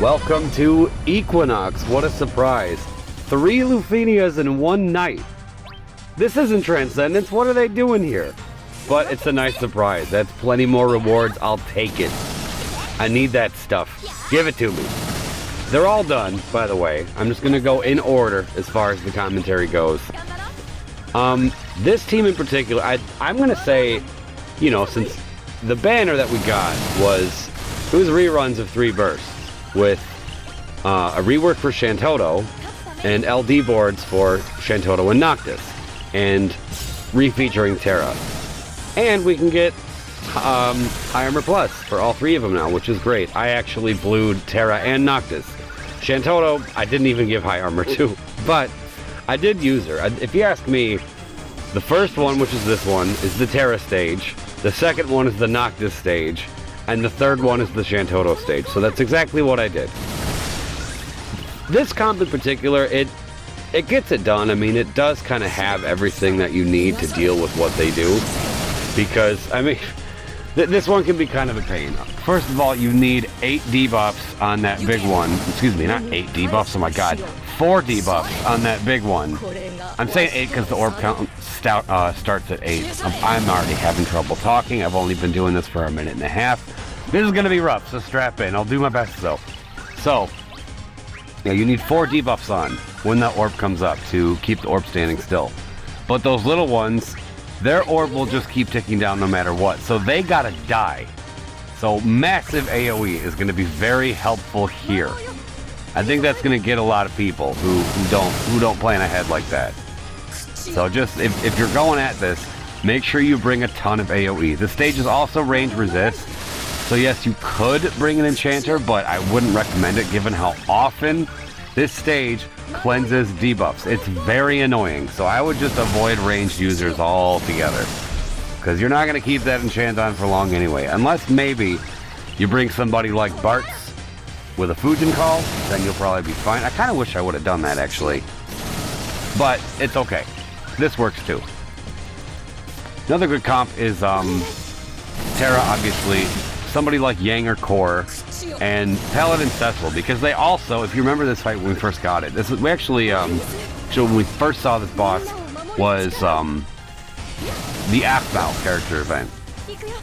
Welcome to Equinox. What a surprise. 3 Lufinias in one night. This isn't Transcendence. What are they doing here? But it's a nice surprise. That's plenty more rewards. I'll take it. I need that stuff. Give it to me. They're all done, by the way. I'm just going to go in order as far as the commentary goes. This team in particular, I'm going to say, you know, since the banner that we got was reruns of 3 bursts with a rework for Shantoto and LD boards for Shantoto and Noctis and refeaturing Terra. And we can get High Armor Plus for all 3 of them now, which is great. I actually blued Terra and Noctis. Shantoto, I didn't even give High Armor to, but I did use her. If you ask me, the first one, which is this one, is the Terra stage. The second one is the Noctis stage. And the third one is the Shantoto stage. So that's exactly what I did. This comp in particular, it gets it done. I mean, it does kind of have everything that you need to deal with what they do. Because, I mean, this one can be kind of a pain. First of all, you need 8 debuffs on that big one. Excuse me, not 8 debuffs, oh my god. 4 debuffs on that big one. I'm saying 8 because the orb count starts at 8. I'm already having trouble talking. I've only been doing this for a minute and a half. This is going to be rough, so strap in. I'll do my best though. So, yeah, you need 4 debuffs on when that orb comes up to keep the orb standing still. But those little ones, their orb will just keep ticking down no matter what. So they gotta die. So massive AoE is going to be very helpful here. I think that's going to get a lot of people who don't plan ahead like that. So just, if you're going at this, make sure you bring a ton of AoE. The stage is also range resist. So yes, you could bring an enchanter, but I wouldn't recommend it given how often this stage cleanses debuffs. It's very annoying. So I would just avoid ranged users altogether. Because you're not going to keep that enchant on for long anyway. Unless maybe you bring somebody like Bartz with a Fujin call, then you'll probably be fine. I kind of wish I would have done that actually. But it's okay. This works too. Another good comp is Terra, obviously. Somebody like Yang or Core and Paladin Cecil, because they also, if you remember this fight when we first got it, we actually, so when we first saw this boss was the Aphmau character event,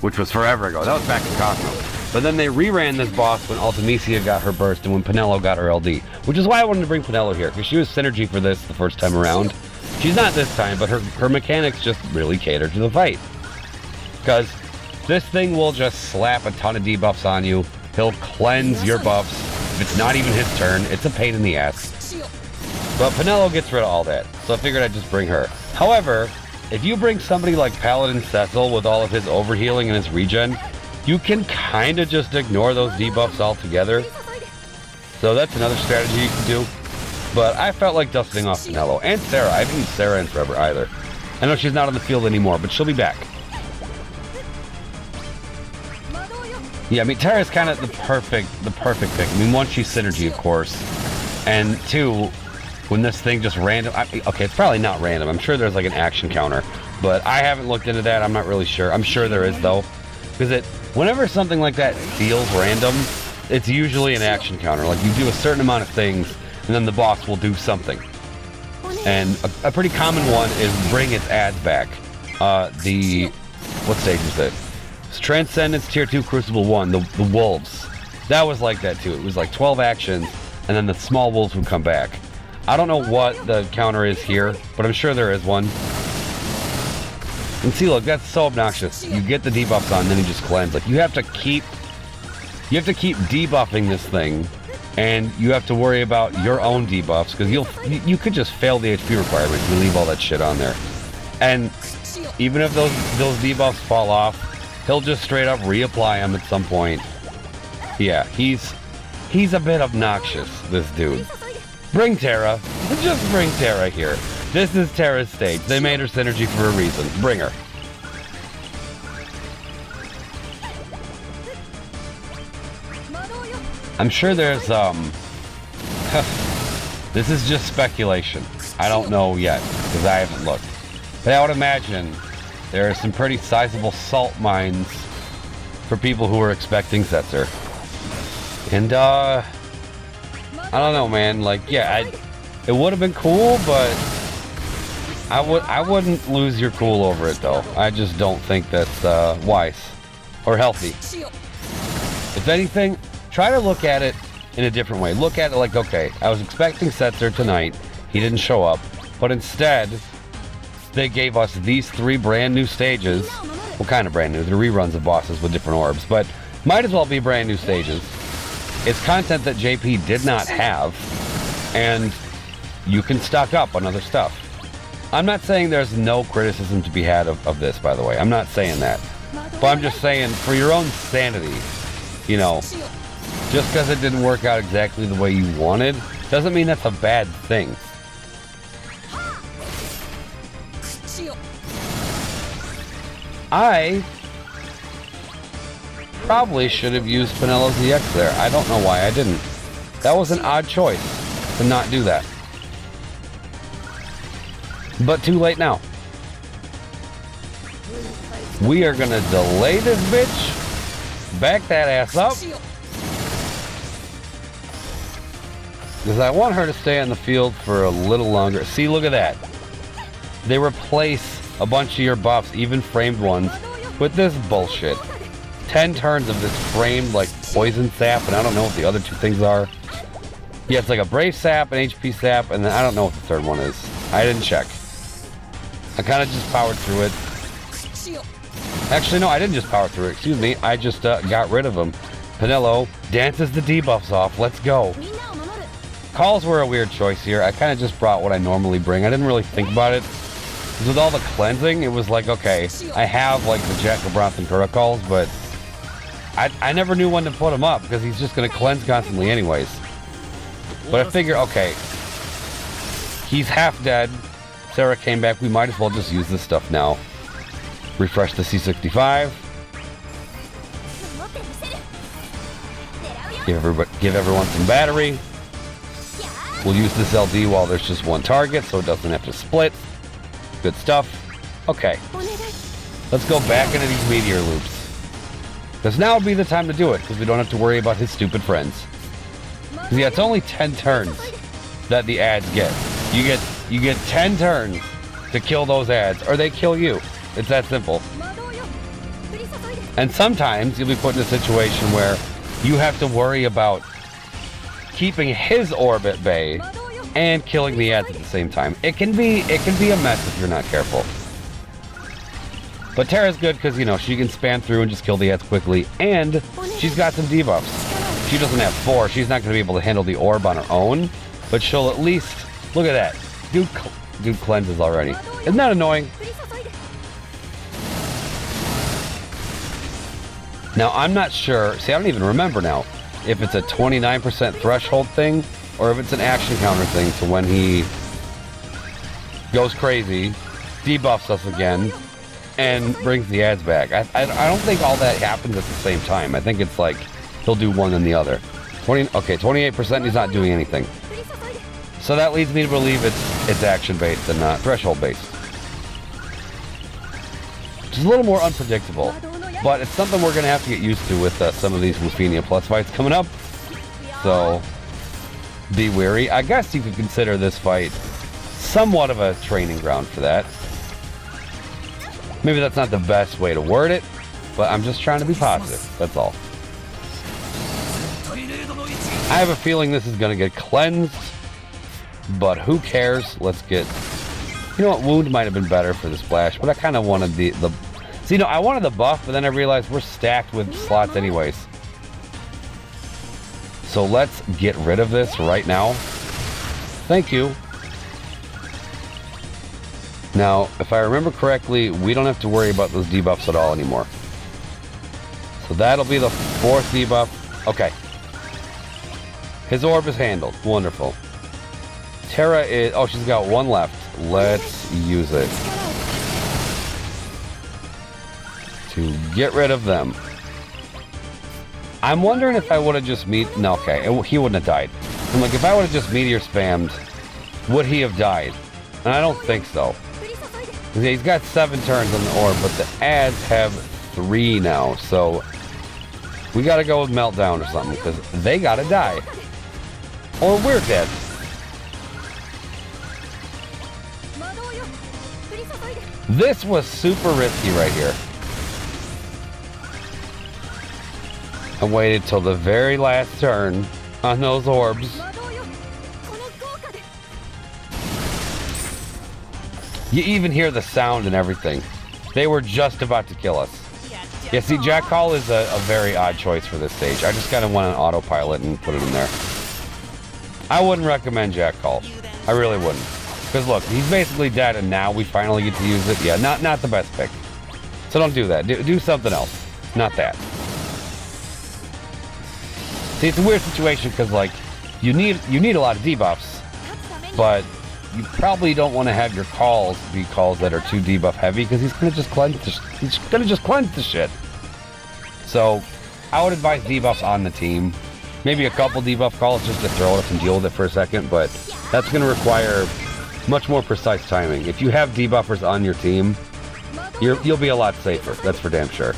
which was forever ago. That was back in Cosmos. But then they reran this boss when Ultimisia got her burst and when Penelo got her LD, which is why I wanted to bring Penelo here, because she was synergy for this the first time around. She's not this time, but her mechanics just really cater to the fight. Because this thing will just slap a ton of debuffs on you. He'll cleanse your buffs. If it's not even his turn, it's a pain in the ass. But Penelo gets rid of all that, so I figured I'd just bring her. However, if you bring somebody like Paladin Cecil with all of his overhealing and his regen, you can kind of just ignore those debuffs altogether. So that's another strategy you can do. But I felt like dusting off Penelo and Serah. I haven't used Serah in forever either. I know she's not on the field anymore, but she'll be back. Yeah, I mean, Terra's kind of the perfect pick. I mean, one, she's synergy, of course. And 2, when this thing just random... okay, it's probably not random. I'm sure there's like an action counter. But I haven't looked into that. I'm not really sure. I'm sure there is, though. Because whenever something like that feels random, it's usually an action counter. Like, you do a certain amount of things, and then the boss will do something. And a pretty common one is bring its ads back. What stage is it? It's Transcendence Tier 2 Crucible 1, the wolves. That was like that too. It was like 12 actions, and then the small wolves would come back. I don't know what the counter is here, but I'm sure there is one. And see, look, that's so obnoxious. You get the debuffs on, then you just cleanse. Like, you have to keep debuffing this thing, and you have to worry about your own debuffs, because you could just fail the HP requirement if you leave all that shit on there. And even if those debuffs fall off, he'll just straight up reapply them at some point. Yeah, he's a bit obnoxious, this dude. Bring Terra. Just bring Terra here. This is Terra's stage. They made her synergy for a reason. Bring her. I'm sure there's, this is just speculation. I don't know yet, because I haven't looked. But I would imagine there are some pretty sizable salt mines for people who are expecting Setzer. And, I don't know, man. Like, yeah, it would have been cool, but I wouldn't lose your cool over it, though. I just don't think that's wise or healthy. If anything, try to look at it in a different way. Look at it like, okay, I was expecting Setzer tonight. He didn't show up, but instead, they gave us these 3 brand new stages. Well, kind of brand new. They're reruns of bosses with different orbs, but might as well be brand new stages. It's content that JP did not have, and you can stock up on other stuff. I'm not saying there's no criticism to be had of this, by the way. I'm not saying that. But I'm just saying, for your own sanity, you know, just because it didn't work out exactly the way you wanted, doesn't mean that's a bad thing. I probably should have used Penelo's EX there. I don't know why I didn't. That was an odd choice to not do that. But too late now. We are gonna delay this bitch. Back that ass up. Because I want her to stay on the field for a little longer. See, look at that. They replace a bunch of your buffs, even framed ones, with this bullshit. 10 turns of this framed, like, poison sap, and I don't know what the other 2 things are. Yeah, it's like a brave sap, an HP sap, and then I don't know what the 3rd one is. I didn't check. I kind of just powered through it. Actually, no, I didn't just power through it. Excuse me. I just got rid of them. Penelo dances the debuffs off. Let's go. Calls were a weird choice here. I kind of just brought what I normally bring. I didn't really think about it. With all the cleansing, it was like, okay, I have like the Jack LeBron and Terra calls, but I never knew when to put him up because he's just going to cleanse constantly anyways. But I figure, okay, he's half dead. Serah came back. We might as well just use this stuff now. Refresh the C65. Give everyone some battery. We'll use this LD while there's just one target so it doesn't have to split. Good stuff. Okay. Let's go back into these meteor loops. Because now would be the time to do it, because we don't have to worry about his stupid friends. Because yeah, it's only 10 turns that the ads get. You get 10 turns to kill those ads, or they kill you. It's that simple. And sometimes you'll be put in a situation where you have to worry about keeping his orb at bay and killing the ads at the same time. It can be a mess if you're not careful. But Terra's good because, you know, she can spam through and just kill the ads quickly, and she's got some debuffs. She doesn't have 4. She's not going to be able to handle the orb on her own, but she'll at least... Look at that. Dude cleanses already. Isn't that annoying? Now, I'm not sure... See, I don't even remember now if it's a 29% threshold thing or if it's an action counter thing to when he goes crazy, debuffs us again, and brings the ads back. I don't think all that happens at the same time. I think it's like he'll do one and the other. 28%, he's not doing anything. So that leads me to believe it's action-based and not threshold-based. Which is a little more unpredictable. But it's something we're going to have to get used to with some of these Rufinia Plus fights coming up. So, be wary. I guess you could consider this fight somewhat of a training ground for that. Maybe that's not the best way to word it, but I'm just trying to be positive. That's all. I have a feeling this is going to get cleansed, but who cares? Let's get... You know what? Wound might have been better for the splash, but I kind of wanted the... See, no, I wanted the buff, but then I realized we're stacked with slots anyways. So let's get rid of this right now. Thank you. Now, if I remember correctly, we don't have to worry about those debuffs at all anymore. So that'll be the 4th debuff. Okay. His orb is handled. Wonderful. Terra is... Oh, she's got 1 left. Let's use it to get rid of them. I'm wondering if I would have just No, okay. He wouldn't have died. I'm like, if I would have just meteor spammed, would he have died? And I don't think so. He's got 7 turns on the orb, but the ads have 3 now, so we gotta go with Meltdown or something, because they gotta die. or we're dead. This was super risky right here. I waited till the very last turn on those orbs. You even hear the sound and everything. They were just about to kill us. Yeah, see, Jack Call is a very odd choice for this stage. I just kind of went on autopilot and put it in there. I wouldn't recommend Jack Call. I really wouldn't. Because look, he's basically dead and now we finally get to use it. Yeah, not the best pick. So don't do that. Do something else. Not that. See, it's a weird situation because like you need a lot of debuffs, but you probably don't want to have your calls be calls that are too debuff heavy because he's gonna just cleanse the shit. So I would advise debuffs on the team. Maybe a couple debuff calls just to throw it up and deal with it for a second, but that's gonna require much more precise timing. If you have debuffers on your team, you'll be a lot safer. That's for damn sure.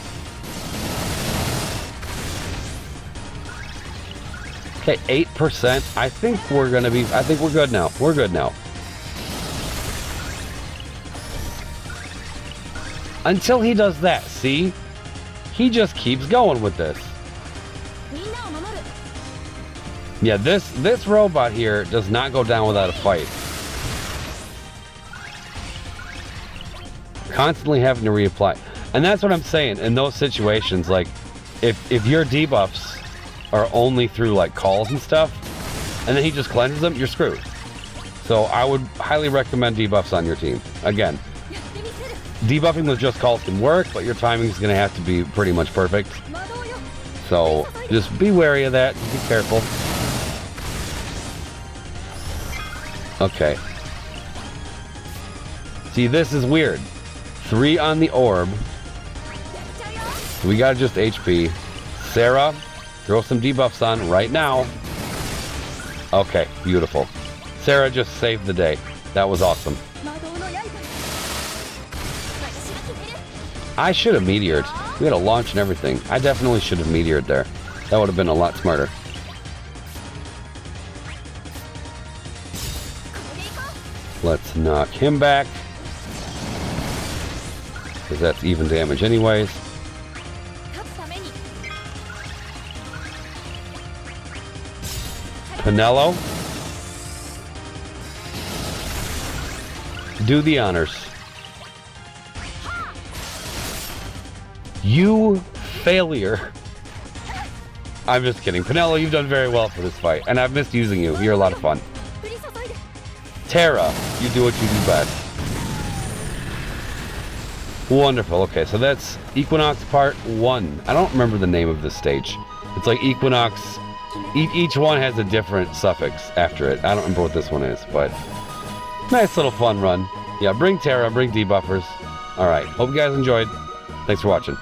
Okay, 8%. I think we're good now. We're good now. Until he does that, see? He just keeps going with this. Yeah, this robot here does not go down without a fight. Constantly having to reapply. And that's what I'm saying. In those situations, like, if your debuffs are only through, like, calls and stuff, and then he just cleanses them, you're screwed. So I would highly recommend debuffs on your team. Again, debuffing with just calls can work, but your timing is going to have to be pretty much perfect. So just be wary of that. Be careful. Okay. See, this is weird. 3 on the orb. We got just HP. Serah, throw some debuffs on right now. Okay, beautiful. Serah just saved the day. That was awesome. I should have meteored. We had a launch and everything. I definitely should have meteored there. That would have been a lot smarter. Let's knock him back, because that's even damage anyways. Penelo, do the honors. You failure. I'm just kidding. Penelo, you've done very well for this fight, and I've missed using you. You're a lot of fun. Terra, you do what you do best. Wonderful. Okay, so that's Equinox Part 1. I don't remember the name of this stage. It's like Equinox. Each one has a different suffix after it. I don't remember what this one is, but nice little fun run. Yeah, bring Terra, bring debuffers. Alright, hope you guys enjoyed. Thanks for watching.